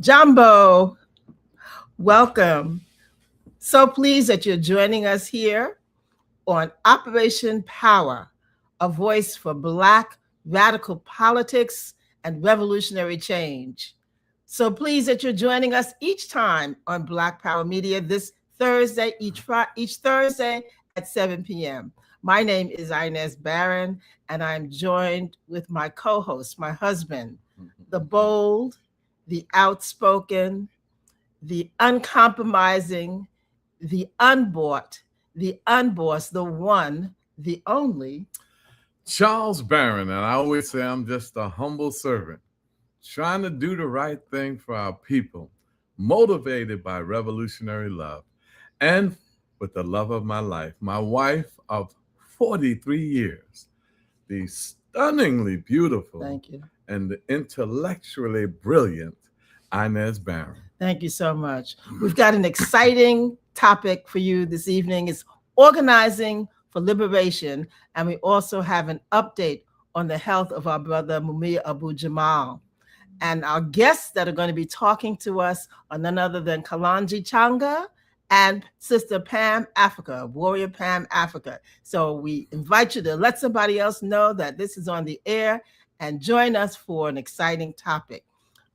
Jumbo, welcome. So pleased that you're joining us here on Operation Power, a voice for Black radical politics and revolutionary change. So pleased that you're joining us each time on Black Power Media this Thursday, each Thursday at 7 p.m. My name is Inez Barron, and I'm joined with my co-host, my husband, the bold, the outspoken, the uncompromising, the unbought, the unbossed, the one, the only. Charles Barron, and I always say I'm just a humble servant, trying to do the right thing for our people, motivated by revolutionary love, and with the love of my life, my wife of 43 years, the stunningly beautiful Thank you. and the intellectually brilliant Inez Barron. Thank you so much. We've got an exciting topic for you this evening. It's organizing for liberation, and we also have an update on the health of our brother Mumia Abu Jamal. And our guests that are going to be talking to us are none other than Kalanji Changa and Sister Pam Africa, Warrior Pam Africa. So we invite you to let somebody else know that this is on the air and join us for an exciting topic.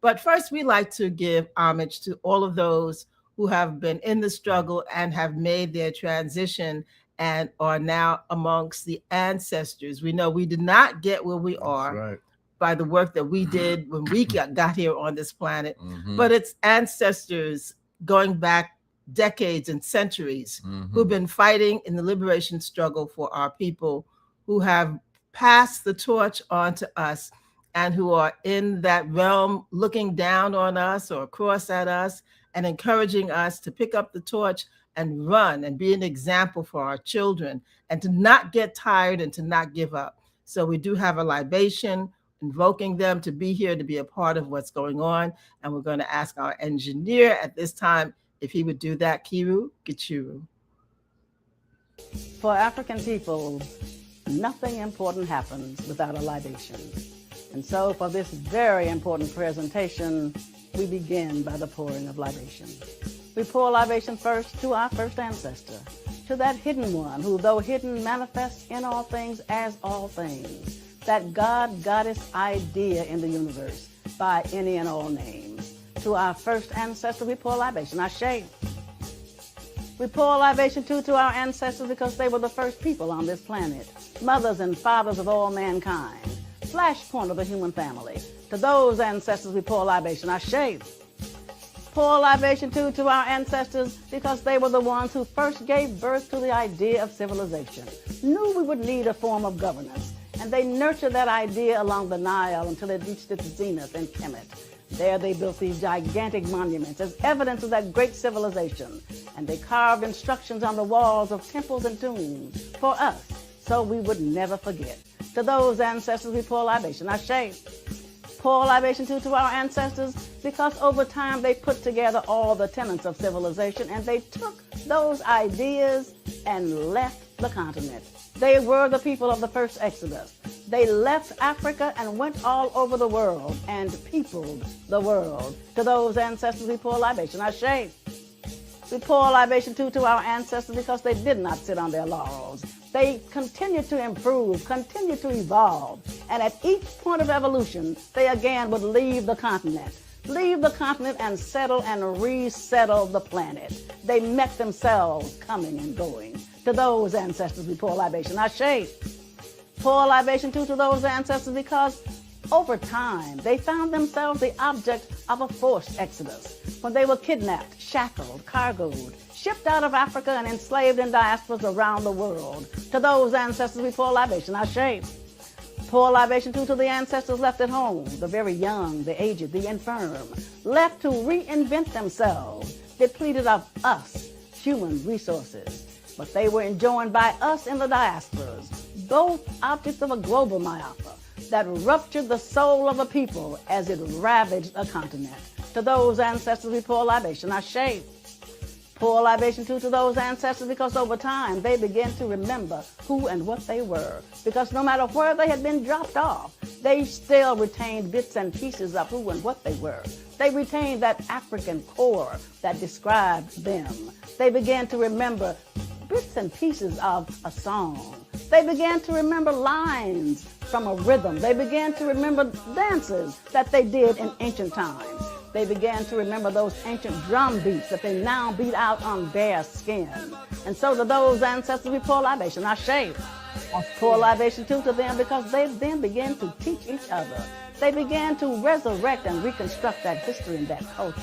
But first, we like to give homage to all of those who have been in the struggle and have made their transition and are now amongst the ancestors. We know we did not get where we are right. by the work that we did when we got here on this planet, but it's ancestors going back decades and centuries who've been fighting in the liberation struggle for our people, who have passed the torch on to us, and who are in that realm looking down on us or across at us and encouraging us to pick up the torch and run and be an example for our children and to not get tired and to not give up. So we do have a libation invoking them to be here, to be a part of what's going on. And we're going to ask our engineer at this time if he would do that. Kiru Gichuru. For African people, nothing important happens without a libation. And so for this very important presentation, we begin by the pouring of libation. We pour libation first to our first ancestor, to that hidden one who, though hidden, manifests in all things as all things, that God-goddess idea in the universe by any and all names. To our first ancestor, we pour libation, Ashe. We pour libation too to our ancestors because they were the first people on this planet, mothers and fathers of all mankind, flashpoint of the human family. To those ancestors, we pour libation, Ashe. Pour libation too to our ancestors because they were the ones who first gave birth to the idea of civilization, knew we would need a form of governance, and they nurtured that idea along the Nile until it reached its zenith in Kemet. There they built these gigantic monuments as evidence of that great civilization, and they carved instructions on the walls of temples and tombs for us, so we would never forget. To those ancestors, we pour libation, Ashe. Pour libation too to our ancestors because over time they put together all the tenets of civilization and they took those ideas and left the continent. They were the people of the first Exodus. They left Africa and went all over the world and peopled the world. To those ancestors, we pour libation, Ashe. We pour libation too to our ancestors because they did not sit on their laurels. They continued to improve, continued to evolve, and at each point of evolution, they again would leave the continent and settle and resettle the planet. They met themselves coming and going. To those ancestors, we pour libation, Ashe. Pour libation too to those ancestors because over time, they found themselves the object of a forced exodus when they were kidnapped, shackled, cargoed, shipped out of Africa and enslaved in diasporas around the world. To those ancestors, we pour libation, Ashe. Pour libation too to the ancestors left at home, the very young, the aged, the infirm, left to reinvent themselves, depleted of us, human resources. But they were enjoined by us in the diasporas, both objects of a global myopia that ruptured the soul of a people as it ravaged a continent. To those ancestors, we pour libation, Ashe. Pour libation too to those ancestors because over time they began to remember who and what they were. Because no matter where they had been dropped off, They still retained bits and pieces of who and what they were. They retained that African core that described them. They began to remember bits and pieces of a song. They began to remember lines from a rhythm. They began to remember dances that they did in ancient times. They began to remember those ancient drum beats that they now beat out on bare skin. And so to those ancestors, we pour libation. I shave. I pour libation too to them because they then began to teach each other. They began to resurrect and reconstruct that history and that culture.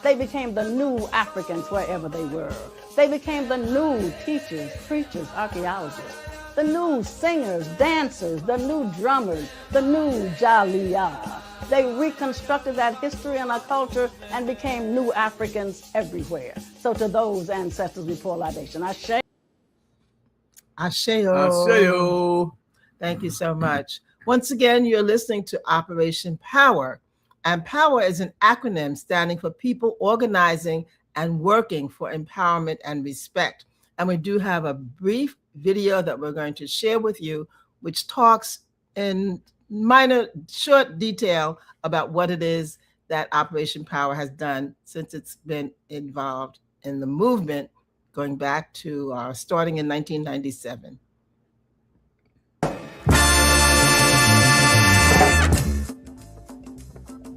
They became the new Africans wherever they were. They became the new teachers, preachers, archaeologists, the new singers, dancers, the new drummers, the new Jalia. They reconstructed that history and our culture and became new Africans everywhere. So to those ancestors, we pour libation. Ashe. Asheo. Asheo. Thank you so much. Once again, you're listening to Operation Power. And POWER is an acronym standing for People Organizing and Working for Empowerment and Respect. And we do have a brief video that we're going to share with you, which talks in short detail about what it is that Operation Power has done since it's been involved in the movement going back to starting in 1997.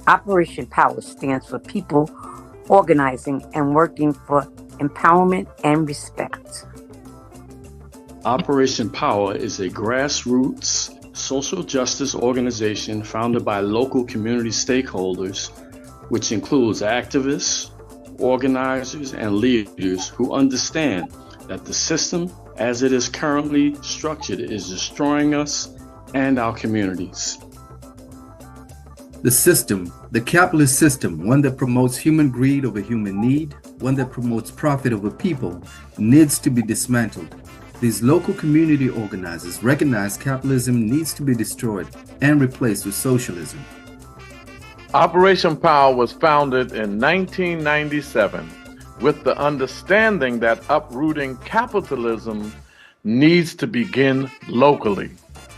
Operation POWER stands for People Organizing and Working for Empowerment and Respect. Operation POWER is a grassroots social justice organization founded by local community stakeholders, which includes activists, organizers, and leaders who understand that the system as it is currently structured is destroying us and our communities. The system, the capitalist system, one that promotes human greed over human need, one that promotes profit over people, needs to be dismantled. These local community organizers recognize capitalism needs to be destroyed and replaced with socialism. Operation POWER was founded in 1997 with the understanding that uprooting capitalism needs to begin locally.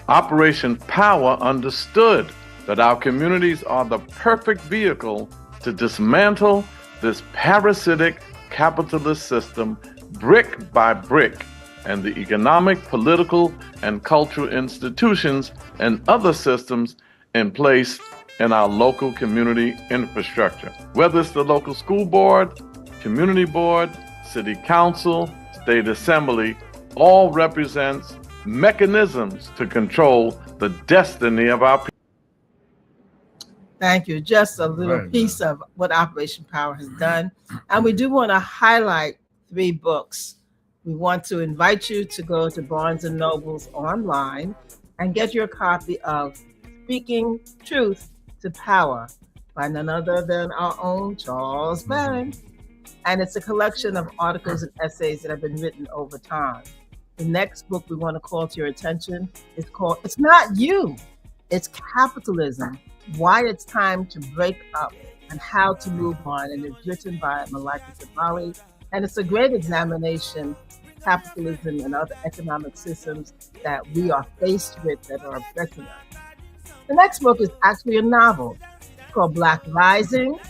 Operation POWER understood that our communities are the perfect vehicle to dismantle this parasitic capitalist system brick by brick, and the economic, political, and cultural institutions and other systems in place in our local community infrastructure. Whether it's the local school board, community board, city council, state assembly, all represents mechanisms to control the destiny of our people. Thank you. Just a little piece of what Operation Power has done. And we do want to highlight 3 books. We want to invite you to go to Barnes & Noble's online and get your copy of Speaking Truth to Power by none other than our own Charles Barron. And it's a collection of articles and essays that have been written over time. The next book we want to call to your attention is called It's Not You, It's Capitalism, Why It's Time to Break Up and How to Move On. And it's written by Malika Jamal. And it's a great examination of capitalism and other economic systems that we are faced with that are oppressing us. The next book is actually a novel called Black Rising,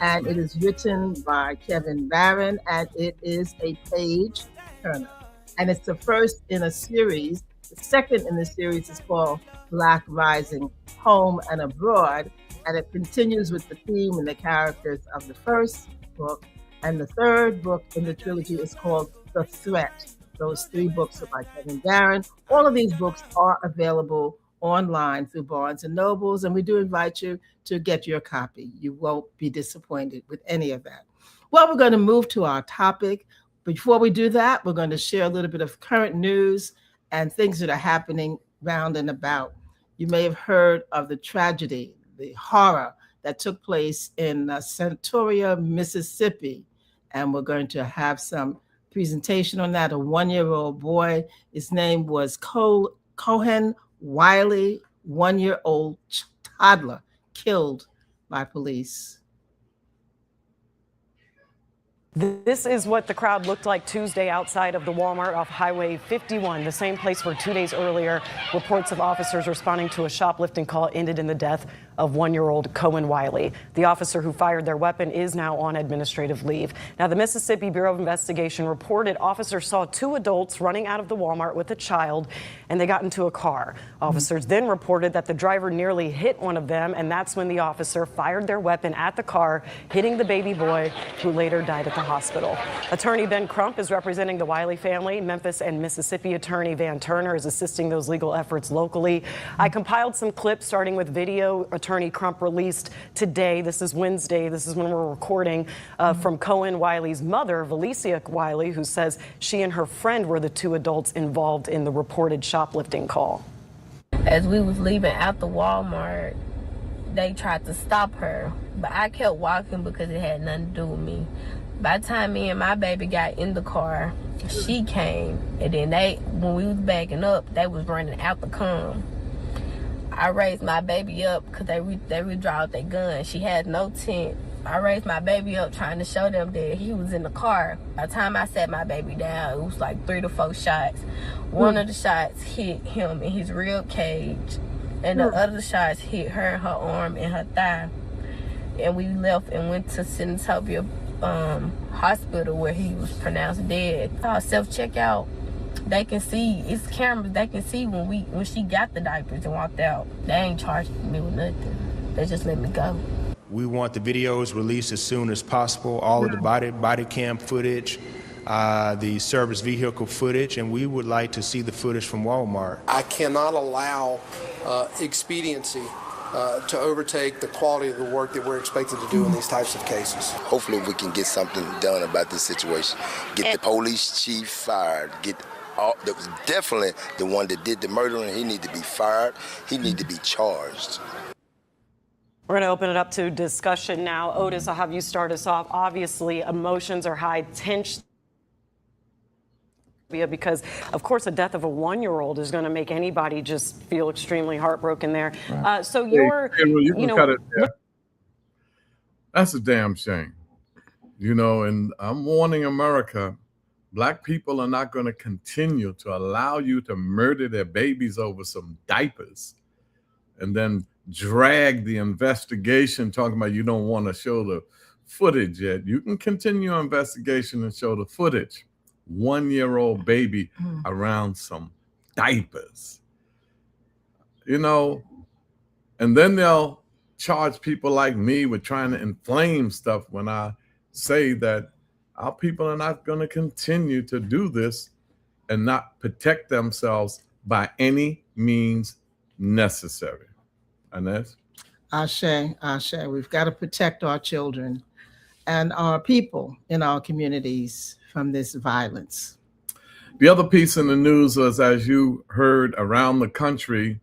and it is written by Kevin Barron, and it is a page turner. And it's the first in a series. The second in the series is called Black Rising, Home and Abroad, and it continues with the theme and the characters of the first book. And the third book in the trilogy is called The Threat. Those 3 books are by Kevin Barron. All of these books are available online through Barnes & Nobles, and we do invite you to get your copy. You won't be disappointed with any of that. Well, we're going to move to our topic. Before we do that, we're going to share a little bit of current news and things that are happening round and about. You may have heard of the tragedy, the horror that took place in Centuria, Mississippi, and we're going to have some presentation on that. A 1-year-old boy, his name was Cohen Wiley, 1-year-old toddler, killed by police. This is what the crowd looked like Tuesday outside of the Walmart off Highway 51, the same place where 2 days earlier, reports of officers responding to a shoplifting call ended in the death of 1-year-old Cohen Wiley. The officer who fired their weapon is now on administrative leave. Now, the Mississippi Bureau of Investigation reported officers saw 2 adults running out of the Walmart with a child, and they got into a car. Officers then reported that the driver nearly hit one of them, and that's when the officer fired their weapon at the car, hitting the baby boy, who later died at the hospital. Attorney Ben Crump is representing the Wiley family. Memphis and Mississippi attorney Van Turner is assisting those legal efforts locally. I compiled some clips starting with video Attorney Crump released today. This is Wednesday. This is when we're recording from Cohen Wiley's mother, Valencia Wiley, who says she and her friend were the 2 adults involved in the reported shoplifting call. As we was leaving out the Walmart, they tried to stop her, but I kept walking because it had nothing to do with me. By the time me and my baby got in the car, she came, and then when we was backing up, they was running out the come. I raised my baby up because they withdrawed their gun. She had no tent. I raised my baby up trying to show them that he was in the car. By the time I sat my baby down, it was like 3 to 4 shots. One of the shots hit him in his rib cage, and the other shots hit her in her arm and her thigh. And we left and went to Senatobia hospital where he was pronounced dead. Self-checkout, they can see, it's cameras, they can see when she got the diapers and walked out. They ain't charged me with nothing. They just let me go. We want the videos released as soon as possible, all of the body cam footage, the service vehicle footage, and we would like to see the footage from Walmart. I cannot allow expediency to overtake the quality of the work that we're expected to do in these types of cases. Hopefully we can get something done about this situation. Get the police chief fired. That was definitely the one that did the murdering. He need to be fired. He need to be charged. We're going to open it up to discussion now. Otis, I'll have you start us off. Obviously, emotions are high, tension, because, of course, the death of a 1-year-old is going to make anybody just feel extremely heartbroken there. Right. So you're, cut it there. That's a damn shame. And I'm warning America, Black people are not going to continue to allow you to murder their babies over some diapers and then drag the investigation talking about you don't want to show the footage yet. You can continue your investigation and show the footage. 1-year-old baby around some diapers, and then they'll charge people like me with trying to inflame stuff when I say that our people are not going to continue to do this and not protect themselves by any means necessary. Inez? Ashe. We've got to protect our children and our people in our communities from this violence. The other piece in the news was, as you heard around the country,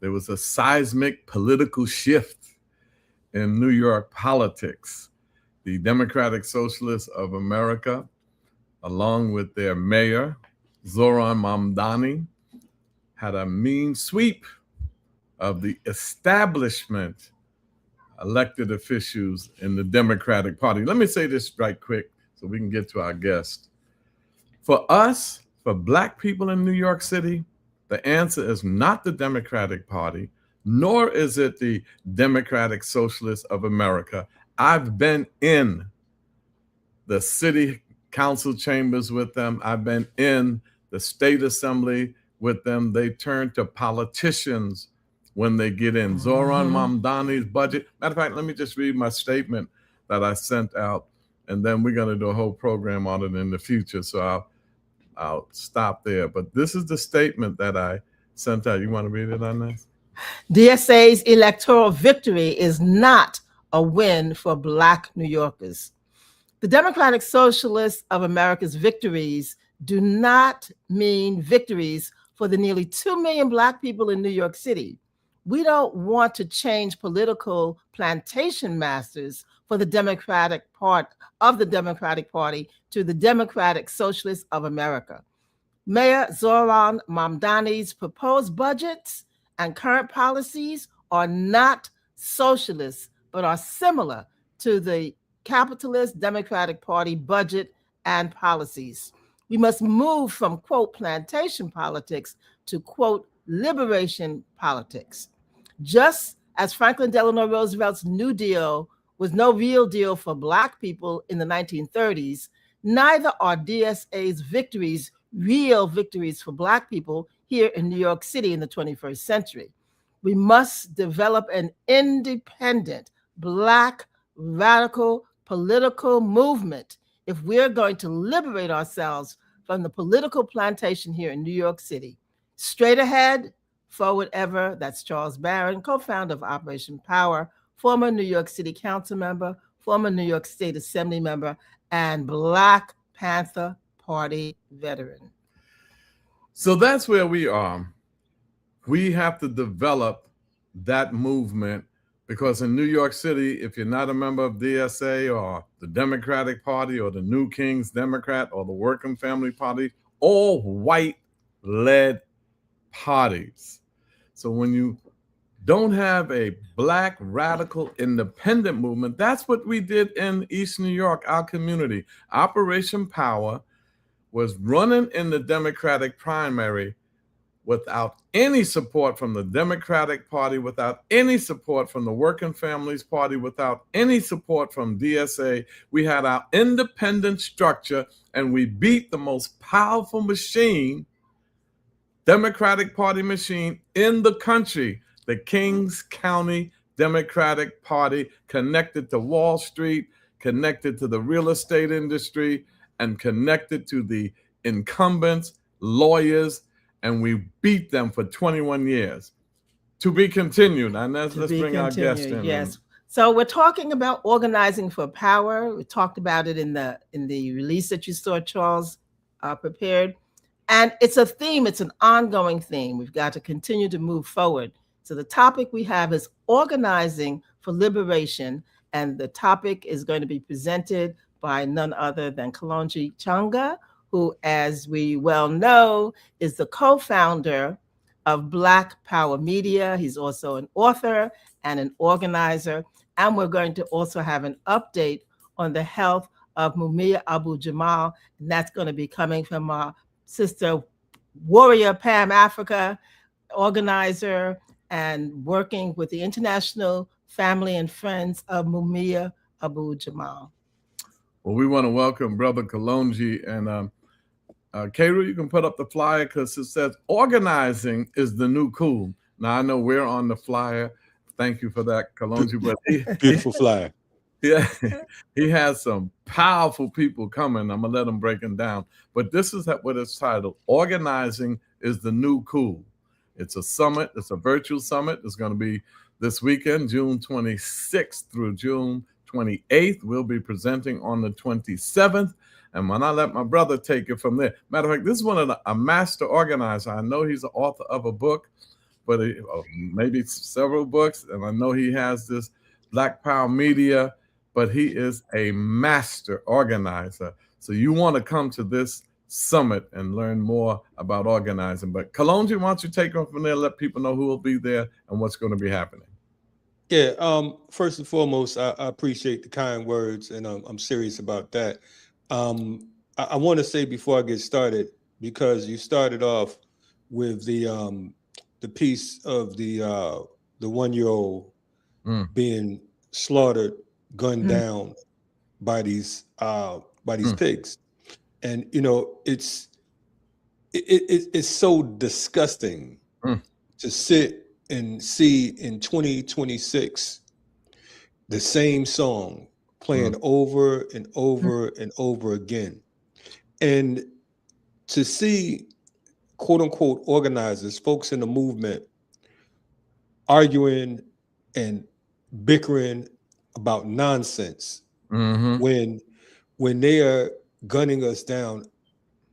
there was a seismic political shift in New York politics. The Democratic Socialists of America, along with their mayor, Zohran Mamdani, had a mean sweep of the establishment elected officials in the Democratic Party. Let me say this right quick so we can get to our guest. For us, for Black people in New York City, the answer is not the Democratic Party, nor is it the Democratic Socialists of America. I've been in the city council chambers with them. I've been in the state assembly with them. They turn to politicians when they get in. Zohran Mamdani's budget. Matter of fact, let me just read my statement that I sent out, and then we're going to do a whole program on it in the future. So I'll stop there. But this is the statement that I sent out. You want to read it on this? DSA's electoral victory is not a win for Black New Yorkers. The Democratic Socialists of America's victories do not mean victories for the nearly 2 million Black people in New York City. We don't want to change political plantation masters for the Democratic part of the Democratic Party to the Democratic Socialists of America. Mayor Zohran Mamdani's proposed budgets and current policies are not socialist, but are similar to the capitalist Democratic Party budget and policies. We must move from, quote, plantation politics to, quote, liberation politics. Just as Franklin Delano Roosevelt's New Deal was no real deal for Black people in the 1930s, neither are DSA's victories real victories for Black people here in New York City in the 21st century. We must develop an independent Black radical political movement if we're going to liberate ourselves from the political plantation here in New York City. Straight ahead, forward ever, that's Charles Barron, co-founder of Operation Power, former New York City Council member, former New York State Assembly member, and Black Panther Party veteran. So that's where we are. We have to develop that movement because in New York City, if you're not a member of DSA or the Democratic Party or the New Kings Democrat or the Working Family Party, all white-led parties. So when you don't have a Black radical independent movement, that's what we did in East New York, our community. Operation Power was running in the Democratic primary without any support from the Democratic Party, without any support from the Working Families Party, without any support from DSA. We had our independent structure, and we beat the most powerful machine, Democratic Party machine in the country, the Kings County Democratic Party, connected to Wall Street, connected to the real estate industry, and connected to the incumbents, lawyers, and we beat them for 21 years. To be continued. And let's bring our guest in. Yes. So we're talking about organizing for power. We talked about it in the release that you saw Charles prepared. And it's a theme. It's an ongoing theme. We've got to continue to move forward. So the topic we have is organizing for liberation. And the topic is going to be presented by none other than Kalonji Changa, who, as we well know, is the co-founder of Black Power Media. He's also an author and an organizer. And we're going to also have an update on the health of Mumia Abu Jamal. And that's going to be coming from our sister warrior, Pam Africa, organizer and working with the International Family and Friends of Mumia Abu Jamal. Well, we want to welcome Brother Kalonji, and Kayru, you can put up the flyer because it says organizing is the new cool. Now, I know we're on the flyer. Thank you for that, Kalonji. But beautiful flyer. Yeah, he has some powerful people coming. I'm going to let him break them down. But this is what it's titled, Organizing is the New Cool. It's a summit. It's a virtual summit. It's going to be this weekend, June 26th through June 28th. We'll be presenting on the 27th. And when I let my brother take it from there. Matter of fact, this is a master organizer. I know he's the author of a book, but maybe several books. And I know he has this Black Power Media, but he is a master organizer. So you want to come to this summit and learn more about organizing. But Kalonji, why don't you take on from there, let people know who will be there and what's going to be happening. Yeah, first and foremost, I appreciate the kind words, and I'm serious about that. I want to say before I get started, because you started off with the piece of the 1-year-old being slaughtered, gunned down by these pigs, and you know it's so disgusting to sit and see in 2026 the same song playing over and over and over again. And to see quote unquote organizers, folks in the movement arguing and bickering about nonsense when they are gunning us down.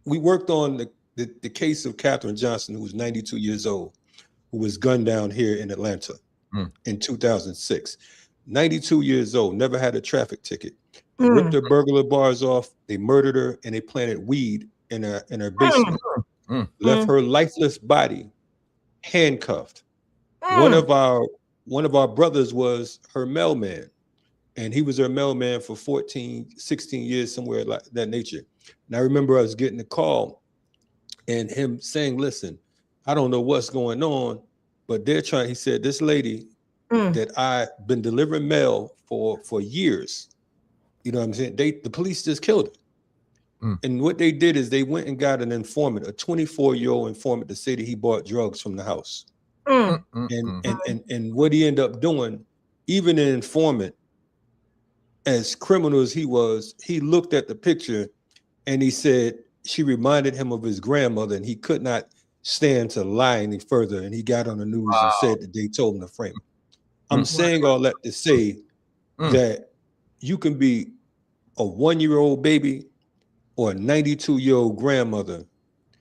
We worked on the case of Katherine Johnson, who was 92 years old, who was gunned down here in Atlanta in 2006. 92 years old, never had a traffic ticket. They ripped her burglar bars off, they murdered her, and they planted weed in her basement. Left her lifeless body handcuffed. One of our brothers was her mailman. and he was their mailman for 14, 16 years, somewhere like that nature. And I remember us getting a call and him saying, listen, I don't know what's going on, but they're trying, he said, this lady that I've been delivering mail for years, you know what I'm saying? The police just killed her. And what they did is they went and got an informant, a 24-year-old informant, to say that he bought drugs from the house. And what he ended up doing, even an informant, as criminal as he was, he looked at the picture and he said she reminded him of his grandmother, and he could not stand to lie any further. And he got on the news and said that they told him to frame him. I'm saying all that to say that you can be a 1-year-old baby or a 92-year-old grandmother,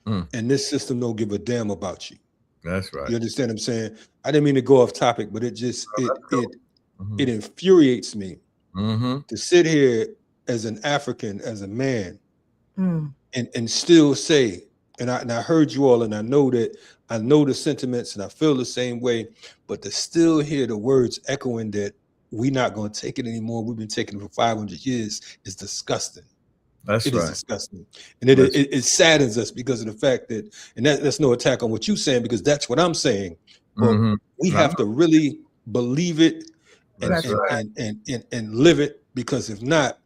and this system don't give a damn about you. That's right. You understand what I'm saying? I didn't mean to go off topic, but it just it infuriates me to sit here as an African, as a man, and still say, and I heard you all, and I know the sentiments, and I feel the same way, but to still hear the words echoing that we're not going to take it anymore, we've been taking it for 500 years, is disgusting. That's It right. is disgusting. And it saddens us because of the fact that, and that's no attack on what you're saying, because that's what I'm saying, but we have to really believe it and live it, because if not,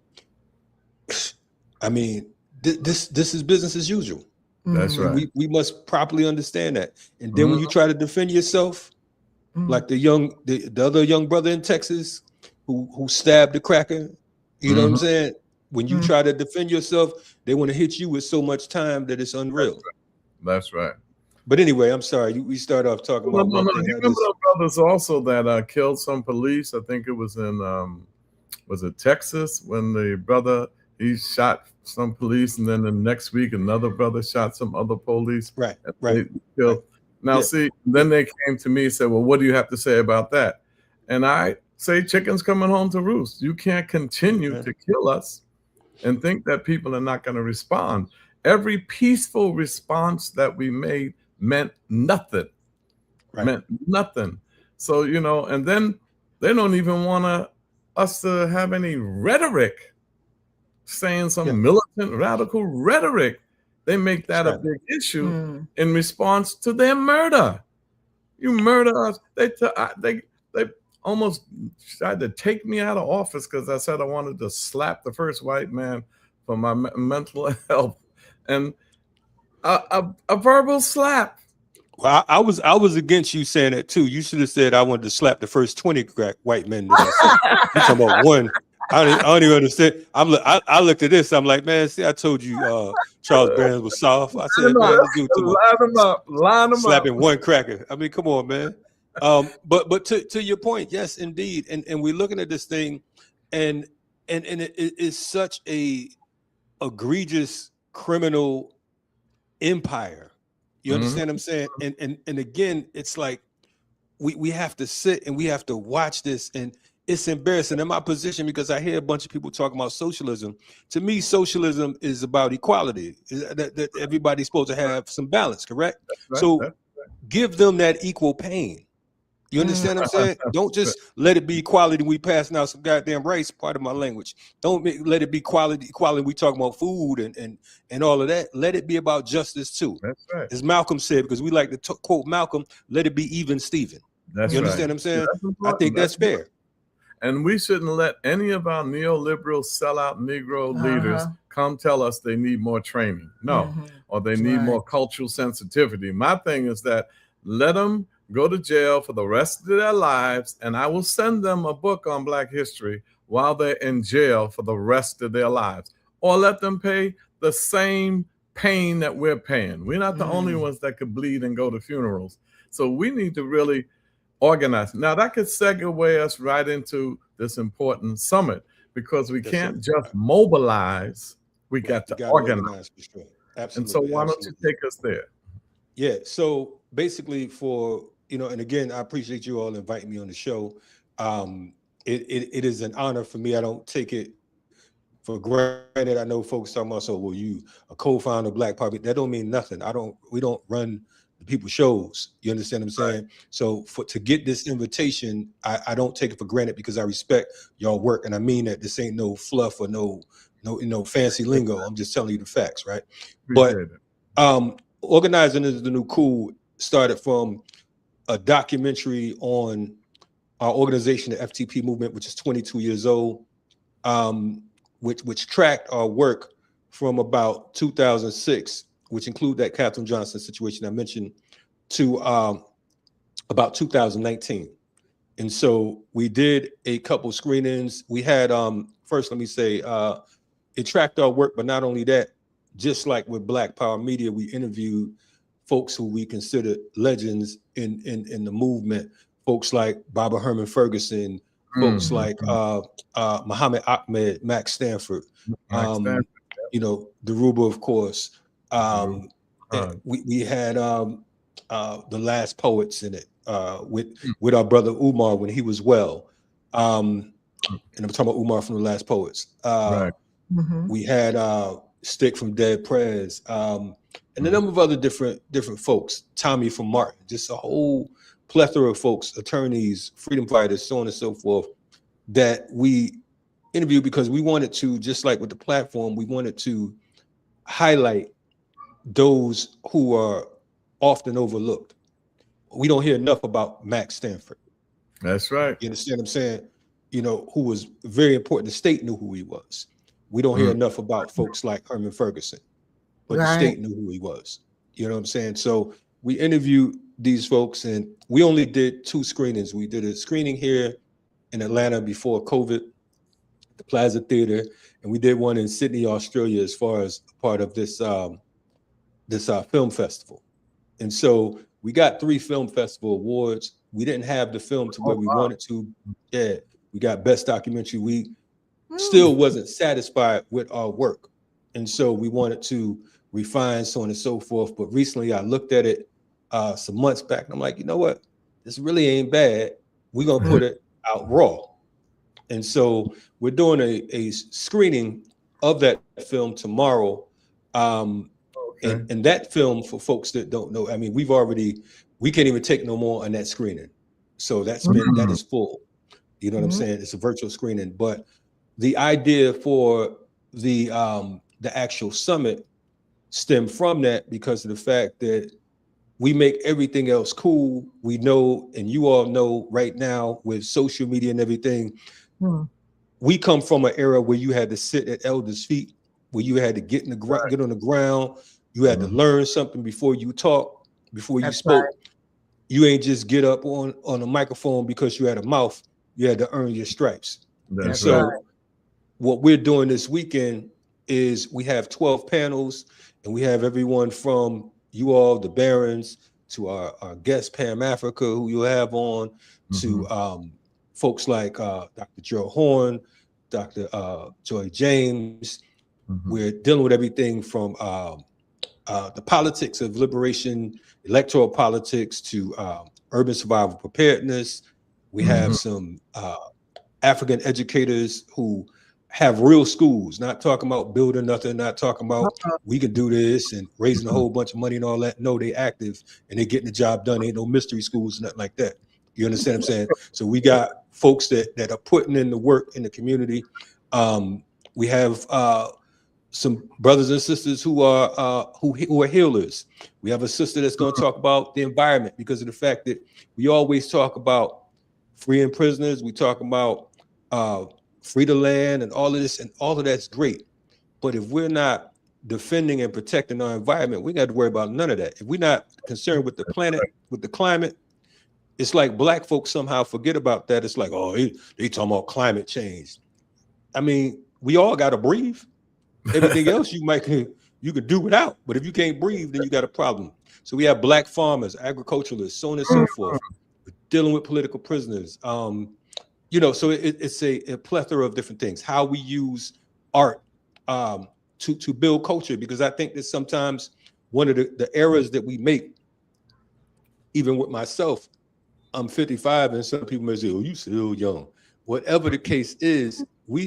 I mean, this is business as usual. That's right. We must properly understand that. And then when you try to defend yourself, like the other young brother in Texas who stabbed the cracker, you know what I'm saying? When you try to defend yourself, they want to hit you with so much time that it's unreal. That's right. But anyway, I'm sorry. We start off talking about one thing. You remember the brothers also that killed some police? I think it was in was it Texas, when the brother, he shot some police, and then the next week another brother shot some other police. Right. Now, see, then they came to me and said, well, what do you have to say about that? And I say, chicken's coming home to roost. You can't continue to kill us and think that people are not going to respond. Every peaceful response that we made meant nothing. Meant nothing. So, you know, and then they don't even want us to have any rhetoric, saying some militant, radical rhetoric. They make that a big issue in response to their murder. You murder us. They almost tried to take me out of office because I said I wanted to slap the first white man for my mental health, and a verbal slap. Well, I was against you saying that too. You should have said I wanted to slap the first 20 white men that I saw. You talking about one? I don't even understand. I looked at this. I'm like, man, see, I told you Charles Barron was soft. I said, man, this dude line them slapping up. one cracker. I mean, come on, man. But to your point, yes, indeed. And we're looking at this thing, and it is such a egregious criminal empire. You understand what I'm saying? And again, it's like we have to sit and we have to watch this, and it's embarrassing in my position, because I hear a bunch of people talking about socialism. To me, socialism is about equality, that everybody's supposed to have some balance, correct? So give them that equal pain. You understand what I'm saying? Don't just let it be equality. We passing out some goddamn rights, part of my language. Don't let it be equality. We talking about food and all of that. Let it be about justice too. That's right. As Malcolm said, because we like to quote Malcolm, let it be even Steven. That's you understand what I'm saying? I think that's fair. And we shouldn't let any of our neoliberal sellout Negro leaders come tell us they need more training. No, or they need more cultural sensitivity. My thing is that let them go to jail for the rest of their lives, and I will send them a book on Black history while they're in jail for the rest of their lives. Or let them pay the same pain that we're paying. We're not the only ones that could bleed and go to funerals. So we need to really organize. Now that could segue us right into this important summit, because we can't just mobilize, we got to organize. For sure. Absolutely. And so why don't you take us there? Yeah, so basically and again, I appreciate you all inviting me on the show. It is an honor for me. I don't take it for granted. I know folks talking about, so well, you a co-founder of Black Party. That don't mean nothing. We don't run the people shows. You understand what I'm saying? So to get this invitation, I don't take it for granted because I respect y'all work, and I mean that. This ain't no fluff or no fancy lingo. I'm just telling you the facts, right? But organizing is the new cool started from a documentary on our organization, the FTP movement, which is 22 years old, which tracked our work from about 2006, which include that Katherine Johnson situation I mentioned, to about 2019. And so we did a couple screenings. We had, first, let me say, it tracked our work, but not only that, just like with Black Power Media, we interviewed folks who we consider legends in the movement, folks like Barbara Herman Ferguson, folks like Muhammad Ahmed, Max Stanford, you know, Daruba, of course. We had the Last Poets in it with our brother Umar when he was well. And I'm talking about Umar from the Last Poets. We had Stick from Dead Prez, and a number of other different folks. Tommy from Martin, just a whole plethora of folks, attorneys, freedom fighters, so on and so forth, that we interviewed because we wanted to, just like with the platform, we wanted to highlight those who are often overlooked. We don't hear enough about Max Stanford. That's right. You understand what I'm saying? You know, who was very important. The state knew who he was. We don't hear enough about folks like Herman Ferguson, but the state knew who he was. You know what I'm saying? So we interviewed these folks, and we only did 2 screenings. We did a screening here in Atlanta before COVID, the Plaza Theater, and we did one in Sydney, Australia, as far as part of this film festival. And so we got 3 film festival awards. We didn't have the film to where we wanted to. Yeah, we got best documentary. We still wasn't satisfied with our work. And so we wanted to refine, so on and so forth. But recently I looked at it some months back, and I'm like, you know what? This really ain't bad. We're going to put it out raw. And so we're doing a screening of that film tomorrow. And that film, for folks that don't know, I mean, we can't even take no more on that screening. So that is full. You know what I'm saying? It's a virtual screening. But the idea for the actual summit stemmed from that because of the fact that we make everything else cool. We know, and you all know right now with social media and everything, we come from an era where you had to sit at elders' feet, where you had to get on the ground. You had to learn something before you talk, before you spoke. You ain't just get up on a microphone because you had a mouth. You had to earn your stripes. And so what we're doing this weekend is we have 12 panels, and we have everyone from you all, the Barons, to our guest Pam Africa, who you'll have on, to folks like Dr. Joe Horn, Dr. Joy James. We're dealing with everything from the politics of liberation, electoral politics, to urban survival preparedness. We have some African educators who have real schools, not talking about building nothing, not talking about we can do this and raising a whole bunch of money and all that. No, they active and they getting the job done. Ain't no mystery schools, nothing like that. You understand what I'm saying? So we got folks that are putting in the work in the community. We have some brothers and sisters who are healers. We have a sister that's going to talk about the environment because of the fact that we always talk about freeing prisoners. We talk about free the land and all of this, and all of that's great. But if we're not defending and protecting our environment, we got to worry about none of that. If we're not concerned with the planet, with the climate, it's like Black folks somehow forget about that. It's like, oh, they talking about climate change. I mean, we all got to breathe. Everything else you could do without, but if you can't breathe, then you got a problem. So we have Black farmers, agriculturalists, so on and so forth. We're dealing with political prisoners. You know, so it's a plethora of different things. How we use art to build culture, because I think that sometimes one of the errors that we make, even with myself, I'm 55, and some people may say, "Oh, you still young." Whatever the case is, we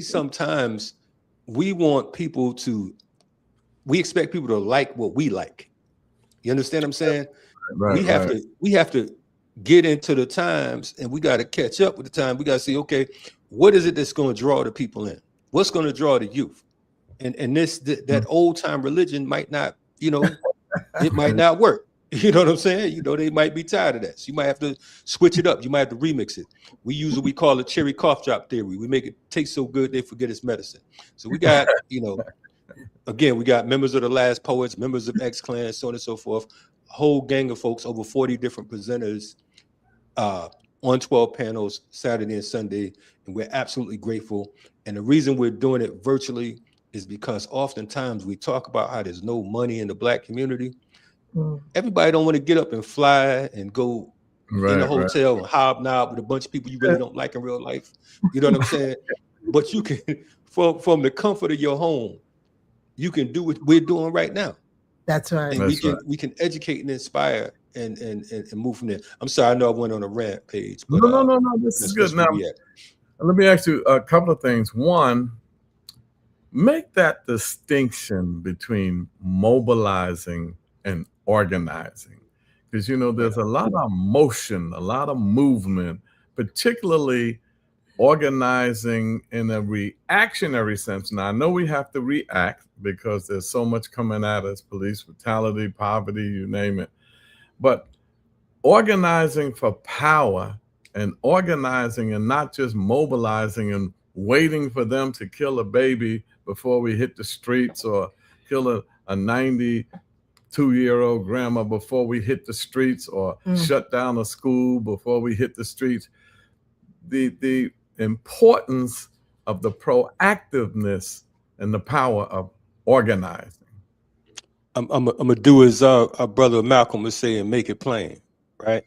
expect people to like what we like. You understand what I'm saying? we have to get into the times, and we got to catch up with the time. We got to see, okay, what is it that's going to draw the people in? What's going to draw the youth? And that old time religion might not, it might not work. You know what I'm saying? They might be tired of that. So you might have to switch it up. You might have to remix it. We call it cherry cough drop theory. We make it taste so good they forget it's medicine. So we got, again, we got members of the Last Poets, members of X-Clan, so on and so forth, a whole gang of folks, over 40 different presenters on 12 panels Saturday and Sunday. And we're absolutely grateful. And the reason we're doing it virtually is because oftentimes we talk about how there's no money in the Black community. Everybody don't want to get up and fly and go in the hotel and hobnob with a bunch of people you really don't like in real life. You know what I'm saying? But you can, from the comfort of your home, you can do what we're doing right now. That's right. And we can educate and inspire and move from there. I'm sorry, I know I went on a rant page. But, no. This is good. Now, let me ask you a couple of things. One, make that distinction between mobilizing and organizing, because there's a lot of motion, a lot of movement, particularly organizing in a reactionary sense. Now, I know we have to react because there's so much coming at us, police brutality, poverty, you name it. But organizing for power and organizing and not just mobilizing and waiting for them to kill a baby before we hit the streets, or kill a 92-year-old grandma before we hit the streets, or shut down a school before we hit the streets. The importance of the proactiveness and the power of organizing. I'm gonna do as our brother Malcolm was saying, make it plain, right?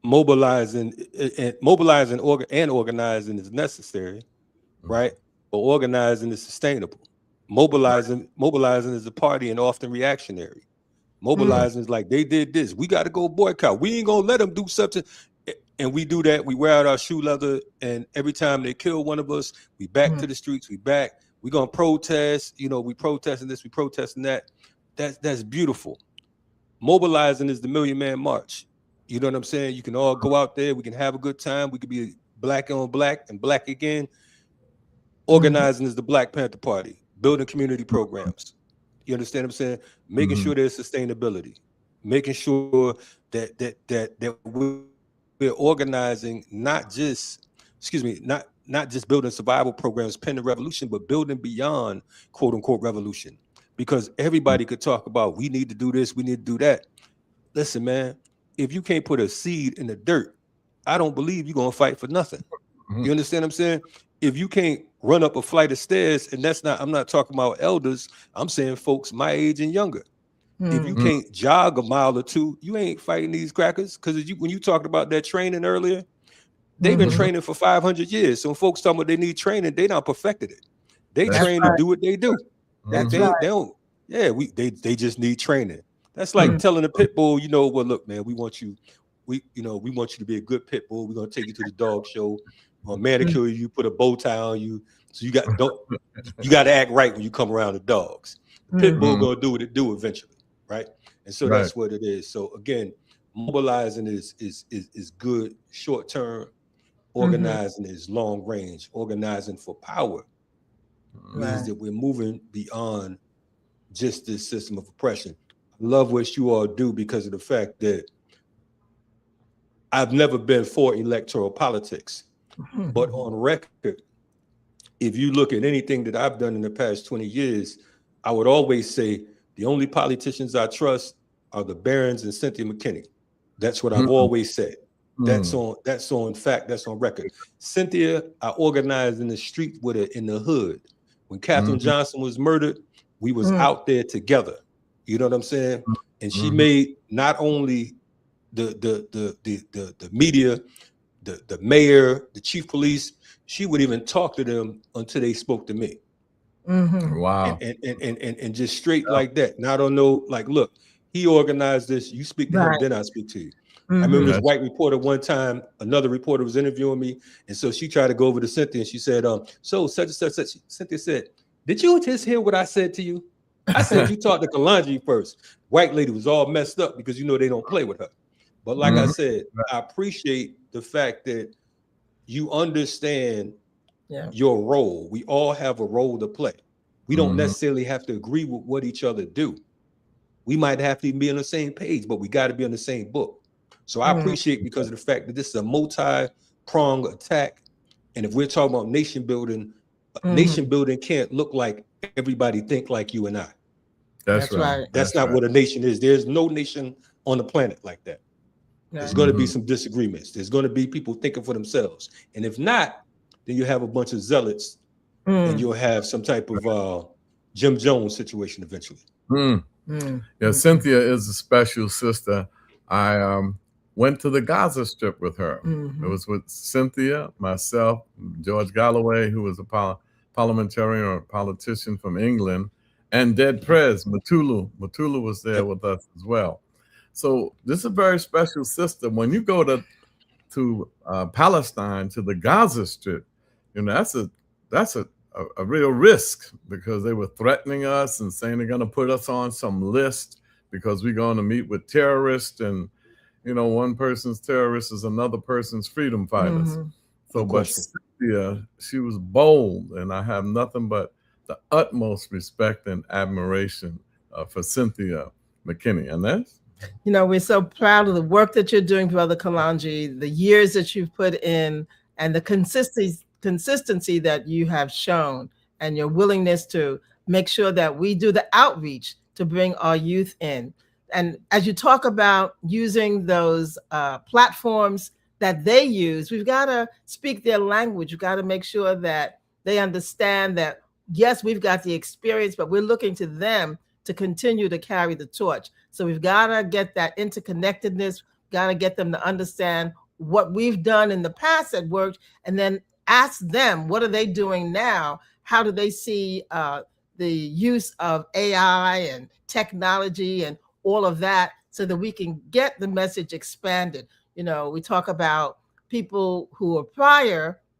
Mobilizing and organizing is necessary, right? But organizing is sustainable. Mobilizing is a party and often reactionary. Mobilizing is like, they did this, we got to go boycott. We ain't gonna let them do something. And we do that. We wear out our shoe leather, and every time they kill one of us, we back to the streets. We're gonna protest. We protesting this, we protesting that. That's beautiful. Mobilizing is the Million Man March. You know what I'm saying? You can all go out there. We can have a good time. We could be black on black and black again. Organizing is the Black Panther Party. Building community programs. You understand what I'm saying? Making sure there's sustainability. Making sure that we're organizing, not just building survival programs, pen the revolution, but building beyond quote unquote revolution. Because everybody could talk about, we need to do this, we need to do that. Listen, man, if you can't put a seed in the dirt, I don't believe you're gonna fight for nothing. You understand what I'm saying? If you can't run up a flight of stairs, and I'm not talking about elders, I'm saying folks my age and younger. If you can't jog a mile or two, you ain't fighting these crackers. Because when you talked about that training earlier, they've been training for 500 years. So when folks talking about they need training, they not perfected it. They train to do what they do. They just need training. That's like telling a pit bull, well, look, man, we want you to be a good pit bull. We're gonna take you to the dog show, or manicure you, put a bow tie on you. So you got to act right when you come around the dogs. The pit bull gonna do what it do eventually. Right. And so that's what it is. So again, mobilizing is good short term, organizing is long range. Organizing for power means that we're moving beyond just this system of oppression. I love what you all do because of the fact that I've never been for electoral politics, but on record, if you look at anything that I've done in the past 20 years, I would always say, the only politicians I trust are the Barons and Cynthia McKinney. That's what I've always said. That's on record. Cynthia, I organized in the street with her in the hood. When Katherine Johnson was murdered, we was out there together. You know what I'm saying? And she made not only the media, the mayor, the chief police, she would even talk to them until they spoke to me. Wow. And just straight like that. Now I don't know, like, look, he organized this, you speak to him, then I speak to you. I remember this white reporter one time, another reporter was interviewing me, and so she tried to go over to Cynthia and she said, so such and such. Cynthia said, did you just hear what I said to you? I said, you talk to Kalanji first. White lady was all messed up because they don't play with her. But like I said, I appreciate the fact that you understand your role. We all have a role to play. We don't necessarily have to agree with what each other do. We might have to be on the same page, but we got to be on the same book. So I appreciate because of the fact that this is a multi-pronged attack. And if we're talking about nation building can't look like everybody think like you and I. That's right. That's not what a nation is. There's no nation on the planet like that. There's going to be some disagreements. There's going to be people thinking for themselves. And if not, then you have a bunch of zealots and you'll have some type of Jim Jones situation eventually. Yeah, Cynthia is a special sister. I went to the Gaza Strip with her. It was with Cynthia, myself, George Galloway, who was a parliamentarian or politician from England, and Dead Prez, Matulu. Matulu was there with us as well. So this is a very special system. When you go to Palestine, to the Gaza Strip, that's a real risk because they were threatening us and saying they're going to put us on some list because we're going to meet with terrorists, and one person's terrorist is another person's freedom fighters. So, but Cynthia, she was bold, and I have nothing but the utmost respect and admiration for Cynthia McKinney. And that's, we're so proud of the work that you're doing, Brother Kalanji, the years that you've put in, and the consistency that you have shown, and your willingness to make sure that we do the outreach to bring our youth in. And as you talk about using those platforms that they use, we've got to speak their language. We've got to make sure that they understand that, yes, we've got the experience, but we're looking to them to continue to carry the torch. So we've got to get that interconnectedness, got to get them to understand what we've done in the past that worked, and then ask them, what are they doing now? How do they see the use of AI and technology and all of that, so that we can get the message expanded? We talk about people who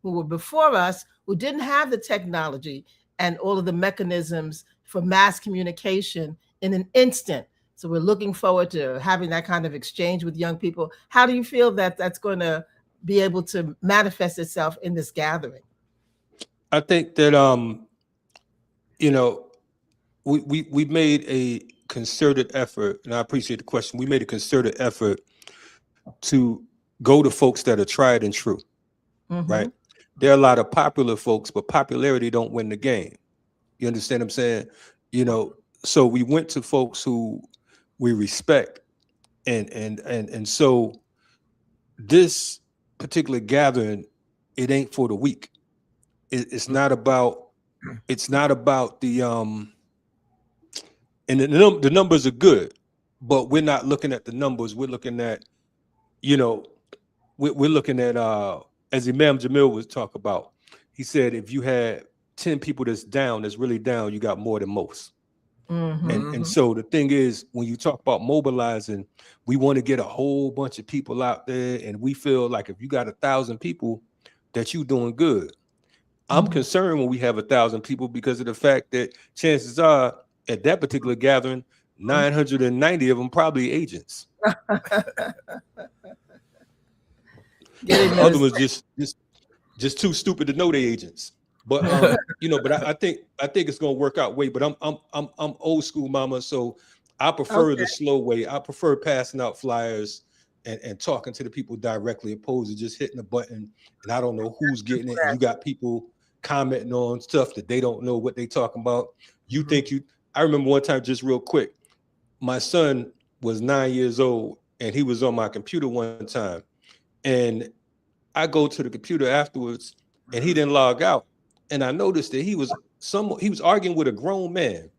were before us, who didn't have the technology and all of the mechanisms for mass communication in an instant. So we're looking forward to having that kind of exchange with young people. How do you feel that that's going to be able to manifest itself in this gathering? I think that we made a concerted effort, and I appreciate the question. We made a concerted effort to go to folks that are tried and true, right? There are a lot of popular folks, but popularity don't win the game. You understand what I'm saying? So we went to folks who we respect, and so this particular gathering, it ain't for the weak. It's not about the and the numbers are good, but we're not looking at the numbers. We're looking at, we're looking at as Imam Jamil was talk about. He said if you had 10 people that's really down, you got more than most. And so the thing is, when you talk about mobilizing, we want to get a whole bunch of people out there, and we feel like if you got 1,000 people, that you doing good. I'm concerned when we have 1,000 people because of the fact that chances are at that particular gathering, 990 of them probably agents. The other ones just too stupid to know they agents. But but I think it's gonna work out way. But I'm old school, mama. So I prefer the slow way. I prefer passing out flyers and talking to the people directly, opposed to just hitting a button and I don't know who's getting it. You got people commenting on stuff that they don't know what they talking about. You think I remember one time, just real quick, my son was 9 years old and he was on my computer one time, and I go to the computer afterwards and he didn't log out. And I noticed that he was arguing with a grown man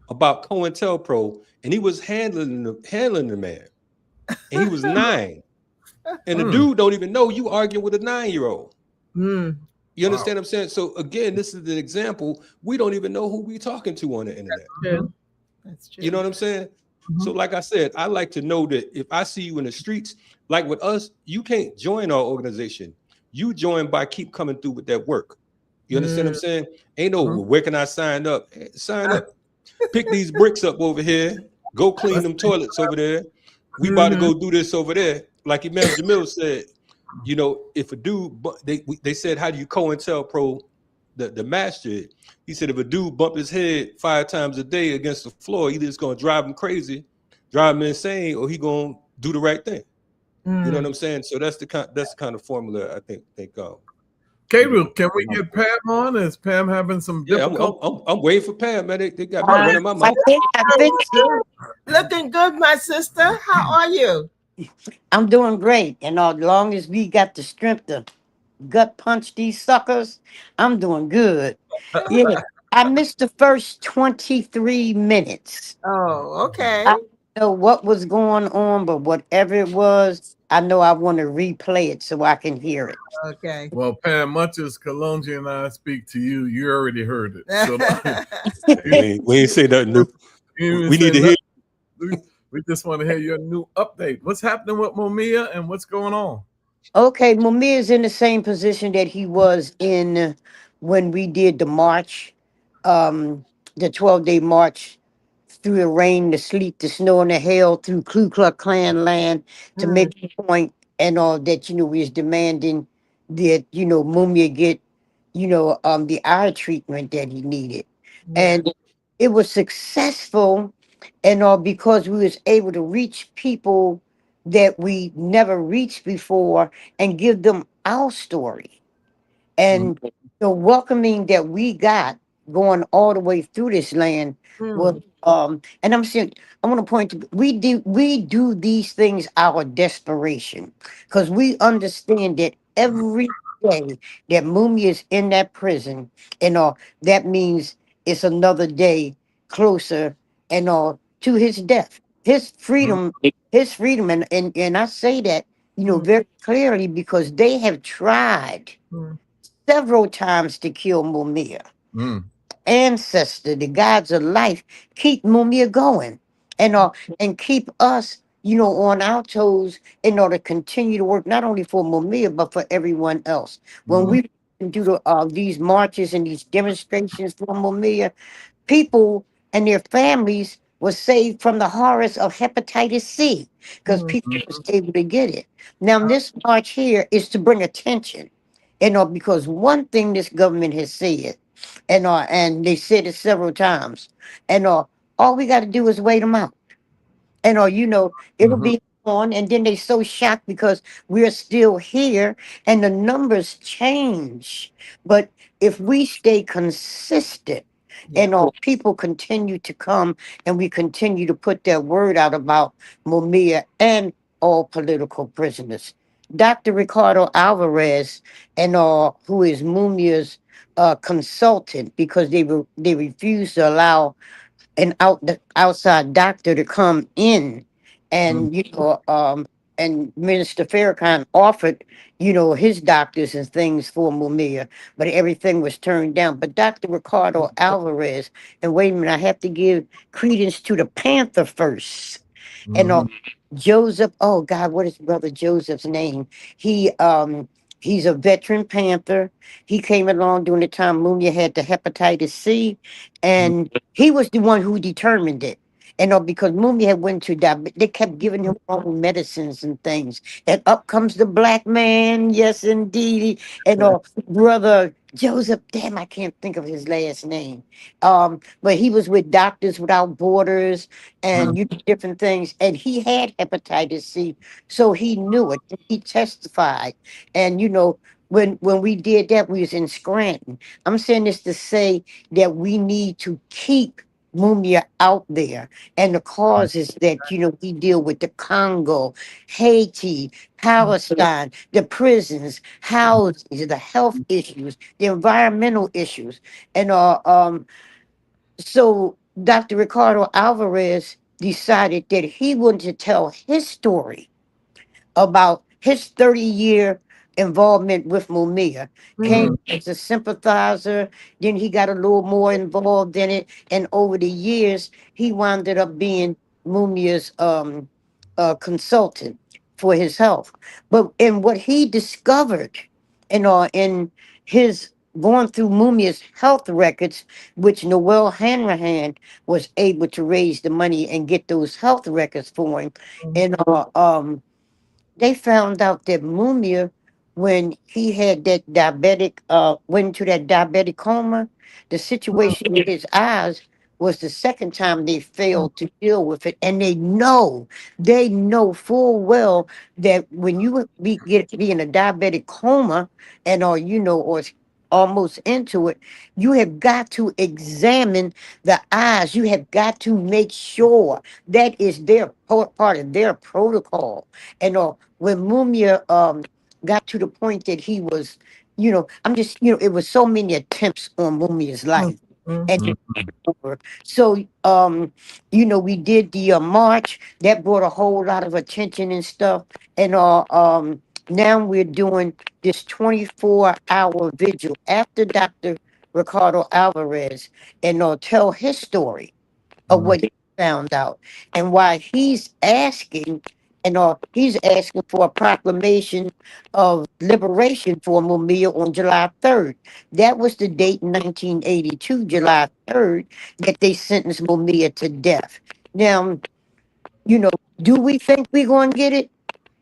about COINTELPRO, and he was handling the man, and he was 9, and the dude don't even know you arguing with a 9-year-old. You understand what I'm saying? So again, this is an example. We don't even know who we talking to on the internet. That's true. You know what I'm saying? So like I said, I like to know that if I see you in the streets, like with us, you can't join our organization. You join by keep coming through with that work. You understand what I'm saying? Ain't no, where can I sign up? Sign up. pick these bricks up over here, go clean them toilets over there. We about to go do this over there. Like Imam Jamil said, you know, if a dude, they said, how do you COINTELPRO the master? He said, if a dude bump his head 5 times a day against the floor, either it's going to drive him crazy, drive him insane, or he going to do the right thing. You know what I'm saying? So that's the kind of formula I think. Gabriel, can we get Pam on? Is Pam having some difficulty? I'm waiting for Pam, man. They got me running my mouth. I think looking good, my sister. How are you? I'm doing great. And as long as we got the strength to gut punch these suckers, I'm doing good. Yeah. I missed the first 23 minutes. Oh, okay. I don't know what was going on, but whatever it was, I know I want to replay it so I can hear it. Okay. Well, Pam, much as Kalonji and I speak to you, you already heard it. So we ain't say nothing new. We need to hear. We just want to hear your new update. What's happening with Mumia and what's going on? Okay, Mumia is in the same position that he was in when we did the march, the 12-day march through the rain, the sleet, the snow, and the hail, through Ku Klux Klan land, to make the point and all that, you know, we was demanding that, you know, Mumia get, you know, the eye treatment that he needed. And it was successful and all because we was able to reach people that we never reached before and give them our story. And the welcoming that we got going all the way through this land was and I'm saying I want to point to we do these things out of desperation because we understand that every day that Mumia is in that prison and all that means it's another day closer and all to his death, his freedom and I say that, you know, very clearly because they have tried several times to kill Mumia. Ancestor, the gods of life, keep Mumia going and keep us, you know, on our toes in order to continue to work not only for Mumia but for everyone else. When we do these marches and these demonstrations for Mumia, people and their families were saved from the horrors of hepatitis C because people was able to get it. Now, this march here is to bring attention, you know, because one thing this government has said, and they said it several times, and all we got to do is wait them out. And you know, it'll be on, and then they so shocked because we're still here and the numbers change. But if we stay consistent and all people continue to come and we continue to put that word out about Mumia and all political prisoners. Dr. Ricardo Alvarez and who is Mumia's consultant because they refuse to allow the outside doctor to come in and you know and Minister Farrakhan offered, you know, his doctors and things for Mumia, but everything was turned down. But Dr. Ricardo Alvarez, and wait a minute, I have to give credence to the Panther first. And Joseph, oh God, what is Brother Joseph's name? He's a veteran Panther. He came along during the time Mumia had the hepatitis C, and he was the one who determined it. And because Mumia had went to die, but they kept giving him wrong medicines and things. And up comes the black man, yes indeed. And Brother Joseph, damn, I can't think of his last name. But he was with Doctors Without Borders and you know, different things. And he had hepatitis C, so he knew it. He testified. And you know, when we did that, we was in Scranton. I'm saying this to say that we need to keep Mumia out there. And the causes that, you know, we deal with the Congo, Haiti, Palestine, the prisons, housing, the health issues, the environmental issues. And so Dr. Ricardo Alvarez decided that he wanted to tell his story about his 30-year involvement with Mumia. Came as a sympathizer, then he got a little more involved in it, and over the years, he wound up being Mumia's consultant for his health. But in what he discovered, in his going through Mumia's health records, which Noel Hanrahan was able to raise the money and get those health records for him. And they found out that Mumia, when he had that diabetic, went into that diabetic coma, the situation with his eyes was the second time they failed to deal with it. And they know full well that when you be in a diabetic coma and or almost into it, you have got to examine the eyes. You have got to make sure that is their part of their protocol. And when Mumia got to the point that he was, I'm just, it was so many attempts on Mumia's life. And it was over. So we did the march that brought a whole lot of attention and stuff. And now we're doing this 24-hour vigil after Dr. Ricardo Alvarez and tell his story of what he found out and why he's asking for a proclamation of liberation for Mumia on July 3rd. That was the date in 1982, July 3rd, that they sentenced Mumia to death. Now, you know, do we think we're going to get it?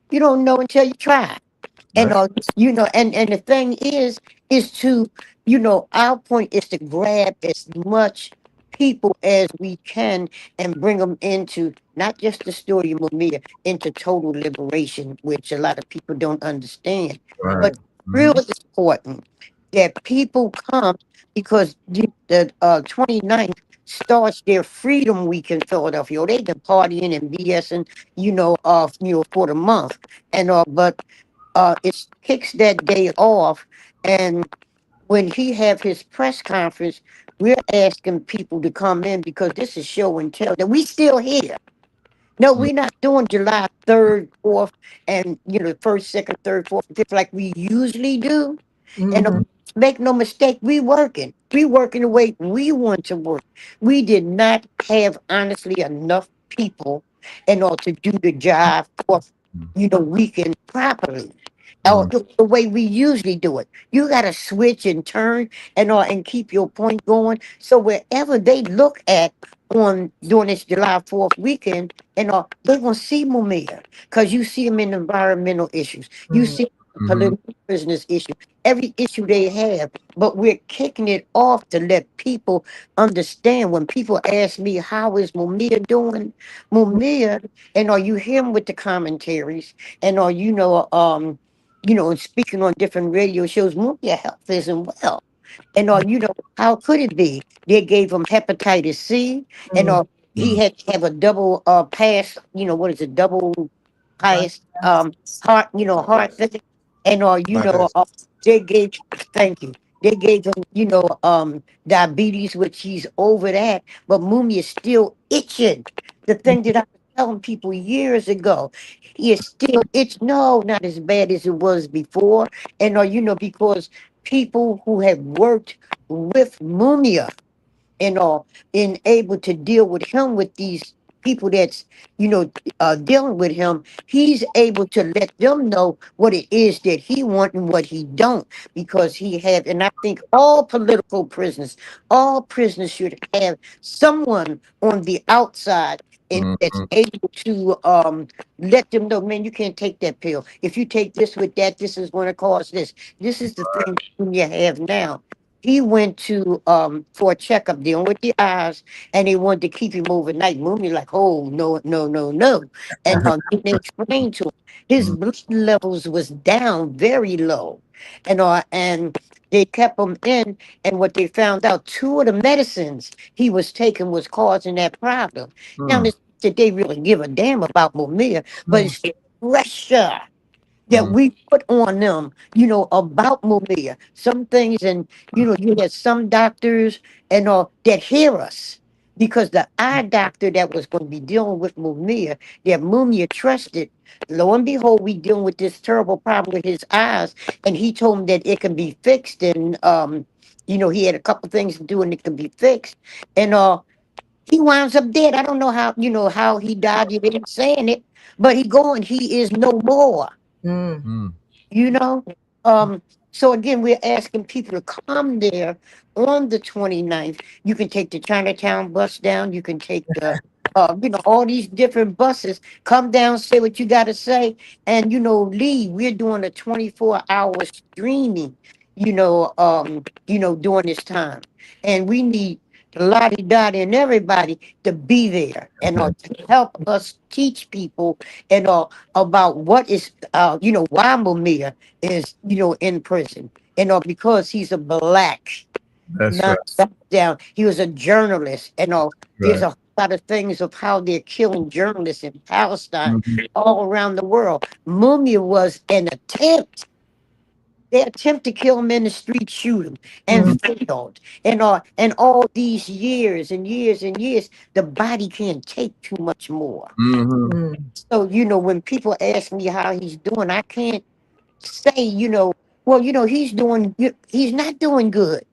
You don't know until you try. And and the thing is to, our point is to grab as much people as we can and bring them into not just the story of Mumia, into total liberation, which a lot of people don't understand. But really important that people come because the 29th starts their Freedom Week in Philadelphia. They've been partying and BSing, for the month. And but it kicks that day off, and when he have his press conference, we're asking people to come in because this is show and tell that we still here. No, we're not doing July 3rd, 4th, and first, second, third, fourth, fifth like we usually do. And make no mistake, we working. We working the way we want to work. We did not have honestly enough people in order to do the job for weekend properly. The way we usually do it. You gotta switch and turn and keep your point going. So wherever they look at on during this July 4th weekend, they're gonna see Mumia. Because you see them in environmental issues. You see political prisoners issue, every issue they have. But we're kicking it off to let people understand. When people ask me how is Mumia doing, Mumia, and are you hear him with the commentaries, and are and speaking on different radio shows, Mumia health isn't well. And how could it be? They gave him hepatitis C, and he had to have a double pass, what is it, double pass heart, heart thing. And they gave thank you. They gave him, diabetes, which he's over that, but Mumia is still itching. The thing that I was telling people years ago, he is still itch. No, not as bad as it was before. And because people who have worked with Mumia and in able to deal with him with these people that's dealing with him, he's able to let them know what it is that he want and what he don't, because he have, and I think all prisoners should have someone on the outside and that's able to let them know, man, you can't take that pill. If you take this with that, this is going to cause this. This is the thing you have now. He went to for a checkup dealing with the eyes, and they wanted to keep him overnight. Mooney like, oh no, no, no, no. And they explained to him his blood levels was down very low. And they kept him in, and what they found out, two of the medicines he was taking was causing that problem. Now this that they really give a damn about Mumia, but it's the pressure that we put on them, about Mumia. Some things, and you had some doctors and that hear us. Because the eye doctor that was going to be dealing with Mumia, that Mumia trusted, lo and behold, we dealing with this terrible problem with his eyes, and he told him that it can be fixed, and he had a couple things to do and it can be fixed. And he winds up dead. I don't know how he died. You didn't saying it, but he is no more. You know, So again, we're asking people to come there on the 29th. You can take the Chinatown bus down. You can take the, all these different buses. Come down, say what you got to say, and leave. We're doing a 24-hour streaming. During this time, and we need Lottie Dottie and everybody to be there and to help us teach people and about what is why Mumia is in prison because he's a black That's right. not down. He was a journalist and there's Right. a lot of things of how they're killing journalists in Palestine Mhm. all around the world. Mumia was an attempt. They attempt to kill him in the street, shoot him, and failed. And all these years and years and years, the body can't take too much more. Mhm. So, when people ask me how he's doing, I can't say, well, he's not doing good.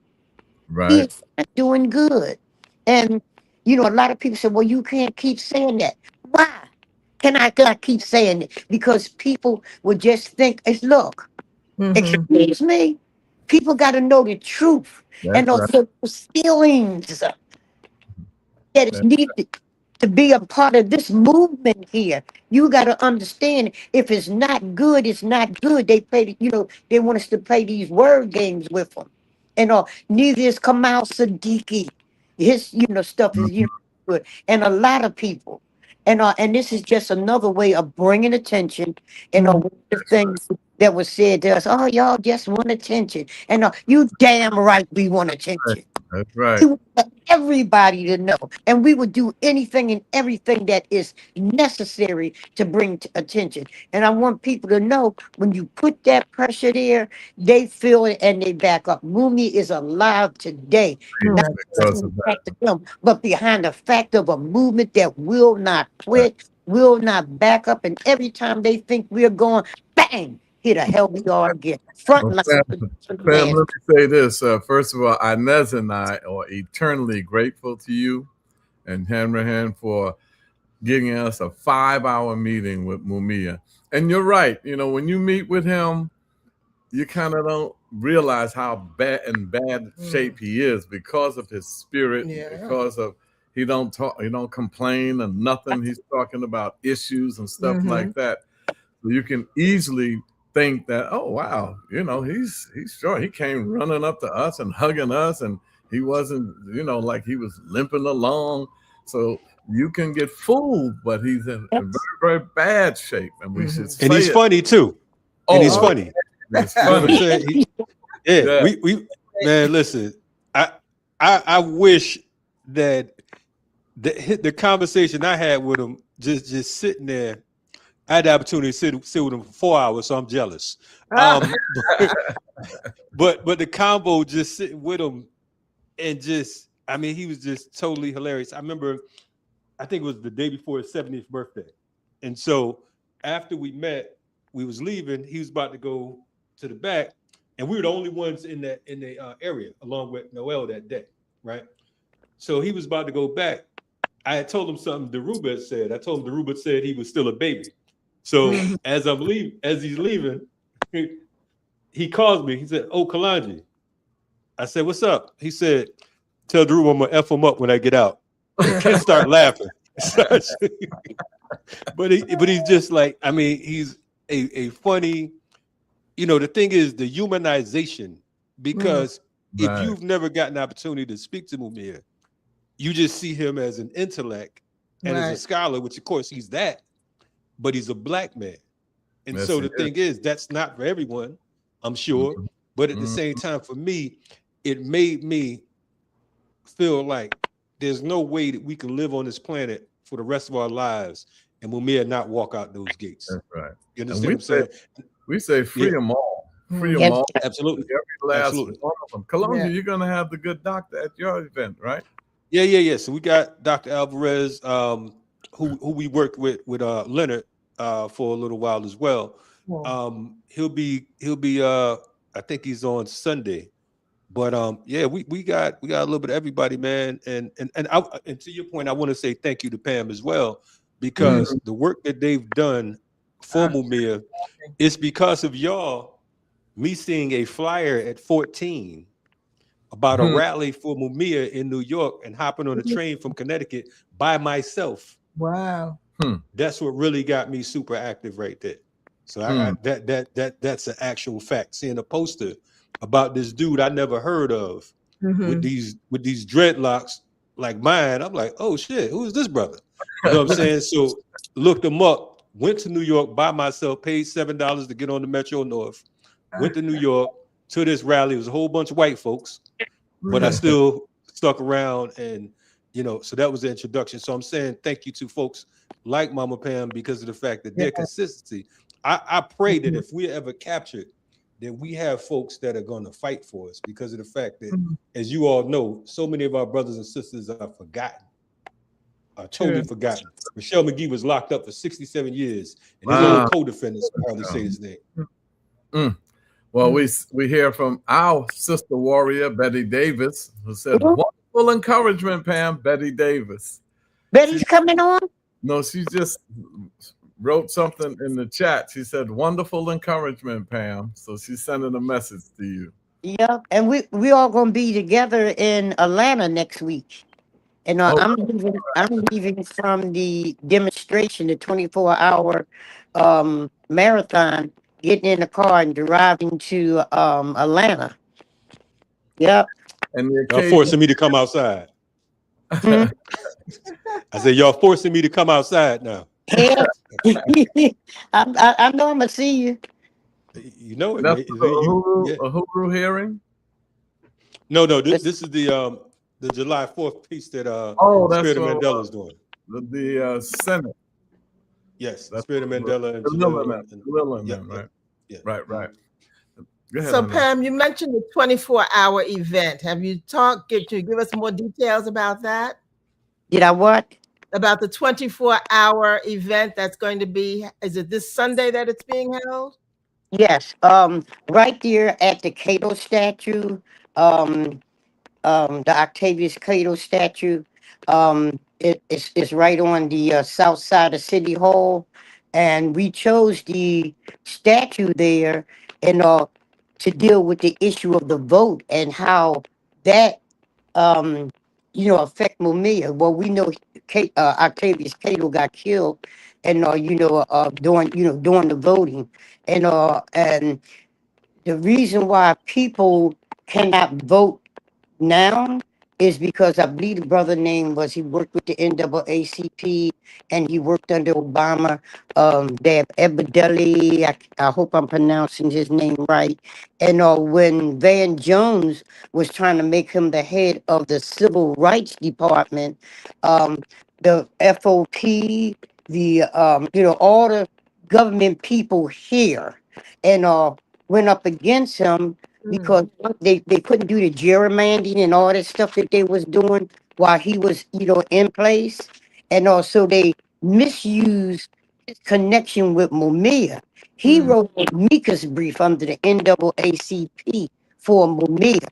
Right. He's not doing good. And, a lot of people say, well, you can't keep saying that. Why? Can I keep saying it? Because people would just think, look, excuse me, people got to know the truth That's and right. also those feelings that is That's needed to be a part of this movement here. You got to understand if it's not good, it's not good. They play, they want us to play these word games with them. And neither is Kamal Siddiqui. His, stuff is, Mhm. good. And a lot of people. And this is just another way of bringing attention. And one of the things that was said to us, oh, y'all just want attention. And you damn right we want Right. attention. That's right. We want everybody to know, and we would do anything and everything that is necessary to bring attention. And I want people to know when you put that pressure there, they feel it and they back up. Mumi is alive today, not Because of that. back to him, but behind the fact of a movement that will not Right. quit, will not back up. And every time they think we're going, bang, here the hell we are again. Front Well, line. Sam, let me say this. First of all, Inez and I are eternally grateful to you and Hanrahan for giving us a 5-hour meeting with Mumia. And you're right. When you meet with him, you kind of don't realize how bad shape he is because of his spirit, because of he don't talk, he don't complain and nothing. He's talking about issues and stuff like that. So you can easily think that, oh wow, he's sure he came running up to us and hugging us, and he wasn't, like he was limping along. So you can get fooled, but he's in very, very bad shape, and we should say And he's it. funny too. And he's funny. It's You know what I'm funny. saying? Yeah. We man, listen. I wish that the conversation I had with him, just sitting there, I had the opportunity to sit with him for 4 hours, so I'm jealous. But the combo, just sitting with him and he was just totally hilarious. I remember, I think it was the day before his 70th birthday. And so after we met, we was leaving, he was about to go to the back, and we were the only ones in the area along with Noel that day, right? So he was about to go back. I had told him something Daruba had said. I told him Daruba said he was still a baby. So as he's leaving, he calls me. He said, "Oh, Kalanji." I said, "What's up?" He said, "Tell Daruba I'm gonna F him up when I get out." And kids start laughing. But he's just like, he's a funny, the thing is the humanization, because if Right. you've never gotten an opportunity to speak to Mumia, you just see him as an intellect and as a scholar, which of course he's that, but he's a black man. And Yes, so he the thing is, that's not for everyone, I'm sure. But at the same time, for me, it made me feel like there's no way that we can live on this planet for the rest of our lives and Mumia not walk out those gates. That's right. You And understand what I'm saying? we say free Yeah. them all. Free them Yes. all. Absolutely. Every last Absolutely. one of them. Colombia, you're going to have the good doctor at your event, right? Yeah. So we got Dr. Alvarez, who we worked with Leonard for a little while as well. He'll be I think he's on Sunday. But we got a little bit of everybody, man. And to your point, I want to say thank you to Pam as well, because the work that they've done for Mumia is because of y'all me seeing a flyer at 14 about a rally for Mumia in New York and hopping on a train from Connecticut by myself. Wow. That's what really got me super active right there. So that's an actual fact. Seeing a poster about this dude I never heard of with these dreadlocks like mine, I'm like, oh shit, who is this brother? You know what I'm saying? So looked him up, went to New York by myself, paid $7 to get on the Metro North, went to New York to this rally. It was a whole bunch of white folks, but I still stuck around, and so that was the introduction. So I'm saying thank you to folks like Mama Pam because of the fact that their consistency. I pray that if we're ever captured, that we have folks that are going to fight for us because of the fact that, as you all know, so many of our brothers and sisters are forgotten, are totally forgotten. Michelle McGee was locked up for 67 years, and his own co-defendants can hardly say his name. Well, we hear from our sister warrior, Betty Davis, who said, wonderful encouragement, Pam. Betty Davis. Betty's coming on? No, she just wrote something in the chat. She said, wonderful encouragement, Pam. So she's sending a message to you. Yep. And we all gonna be together in Atlanta next week. And I'm leaving from the demonstration, the 24-hour marathon, getting in the car and driving to Atlanta. Yep. And y'all forcing me to come outside. I said, y'all forcing me to come outside now. Yeah. I know I'm gonna see you. You know it. That's a Huru hearing? No. This is the July 4th piece that Spirit of Mandela is doing. The Senate. Yes, Spirit of Mandela and Jalil, right? Yeah. Right. Go ahead, So Pam, you mentioned the 24-hour event. Have you Could you give us more details about that? Did I what? About the 24-hour event that's going to be, is it this Sunday that it's being held? Yes. Right there at the Cato statue, the Octavius Cato statue. It's right on the south side of City Hall, and we chose the statue there and to deal with the issue of the vote and how that affect Mumia. Well, we know Octavius Cato got killed, and during the voting, and the reason why people cannot vote now is because I believe the brother name was, he worked with the NAACP and he worked under Obama. They have Ebedeli, I hope I'm pronouncing his name right. And when Van Jones was trying to make him the head of the Civil Rights Department, the FOP, all the government people here, and went up against him because they couldn't do the gerrymandering and all that stuff that they was doing while he was in place, and also they misused his connection with Mumia. He wrote a amicus brief under the NAACP for Mumia.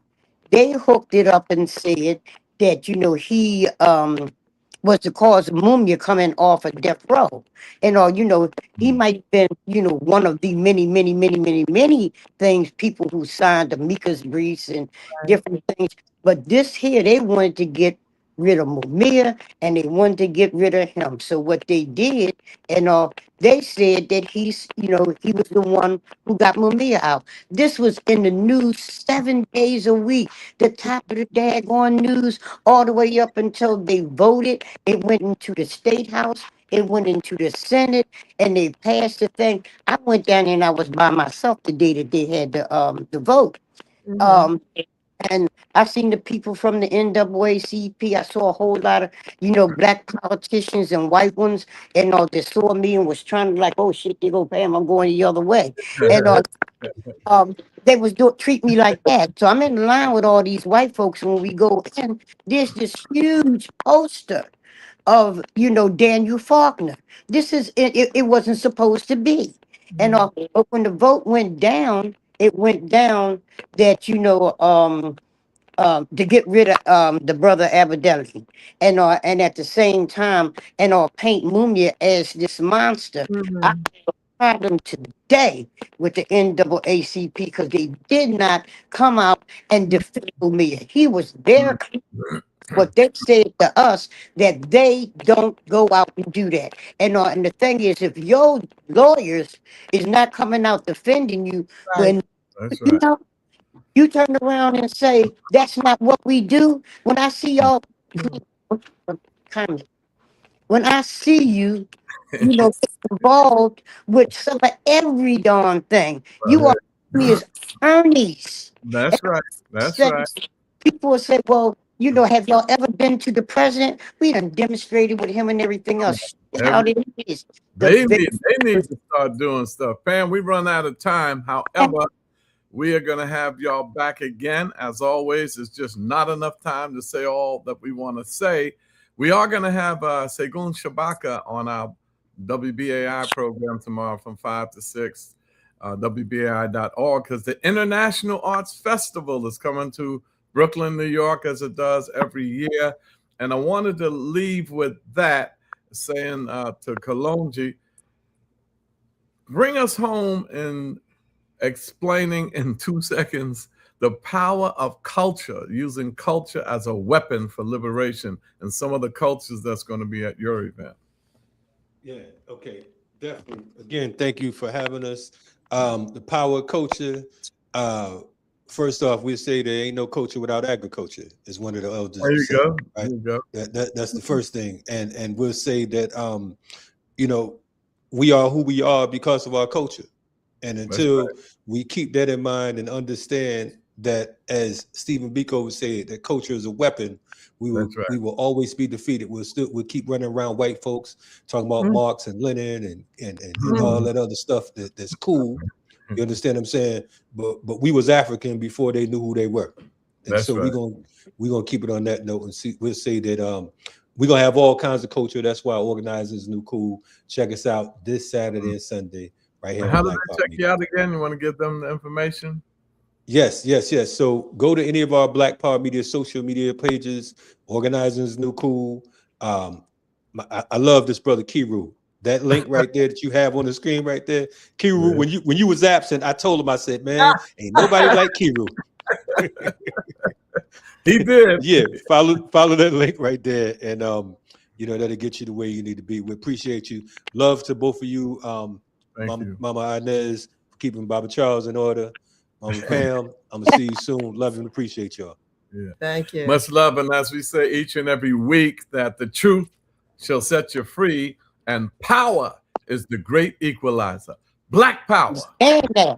They hooked it up and said that he was the cause of Mumia coming off of death row. And he might have been, one of the many things, people who signed the amicus briefs and different things. But this here, they wanted to get rid of Mumia and they wanted to get rid of him. So what they did, and they said that he was the one who got Mumia out. This was in the news 7 days a week, the top of the daggone news, all the way up until they voted. It went into the State House. It went into the Senate, and they passed the thing. I went down there and I was by myself the day that they had the vote. And I seen the people from the NAACP. I saw a whole lot of, black politicians and white ones, and they saw me and was trying to, like, oh shit, they go Pam, I'm going the other way. And they was treat me like that. So I'm in line with all these white folks when we go in. There's this huge poster of Daniel Faulkner. This is it wasn't supposed to be. And but when the vote went down, it went down that to get rid of the brother Abadeli, and at the same time, and paint Mumia as this monster. problem today with the NAACP because they did not come out and defend Mumia. He was there. What they said to us that they don't go out and do that. And the thing is, if your lawyers is not coming out defending you, when That's you right. know you turn around and say that's not what we do. When I see y'all, when I see you, involved with some of every darn thing, you are me as attorneys. That's right. That's Say- right. People will say, well, have y'all ever been to the president? We done demonstrated with him and everything else. How it is. They need to start doing stuff. Pam, we run out of time. However, we are going to have y'all back again. As always, it's just not enough time to say all that we want to say. We are going to have Segun Shabaka on our WBAI program tomorrow from 5 to 6, WBAI.org, because the International Arts Festival is coming to Brooklyn, New York, as it does every year. And I wanted to leave with that, saying to Kalonji, bring us home in explaining in 2 seconds the power of culture, using culture as a weapon for liberation, and some of the cultures that's going to be at your event. Yeah, okay, definitely. Again, thank you for having us. The power of culture. First off, we say there ain't no culture without agriculture, is one of the elders. There you said, go. Right? There you go. That's the first thing. And we'll say that we are who we are because of our culture. And until we keep that in mind and understand that, as Stephen Biko would say, that culture is a weapon, we will always be defeated. We'll keep running around white folks talking about Marx and Lenin and all that other stuff that's cool. You understand what I'm saying? But we was African before they knew who they were. And so we're gonna keep it on that note and we'll say that we're gonna have all kinds of culture. That's why organizers New Cool. Check us out this Saturday and Sunday. Right here. How do they check you out again? You want to give them the information? Yes. So go to any of our Black P.O.W.E.R Media social media pages. Organizers New Cool. I love this brother Kiru. That link right there that you have on the screen right there, Kiru. When you was absent, I told him, I said, man, ain't nobody like Kiru. He did. Yeah, follow that link right there, and that'll get you the way you need to be. We appreciate you. Love to both of you. Thank you. Mama Inez, for keeping Baba Charles in order. Mama Pam, I'm gonna see you soon. Love and appreciate y'all. Yeah. Thank you. Much love, and as we say each and every week, that the truth shall set you free, and power is the great equalizer. Black power. Amen.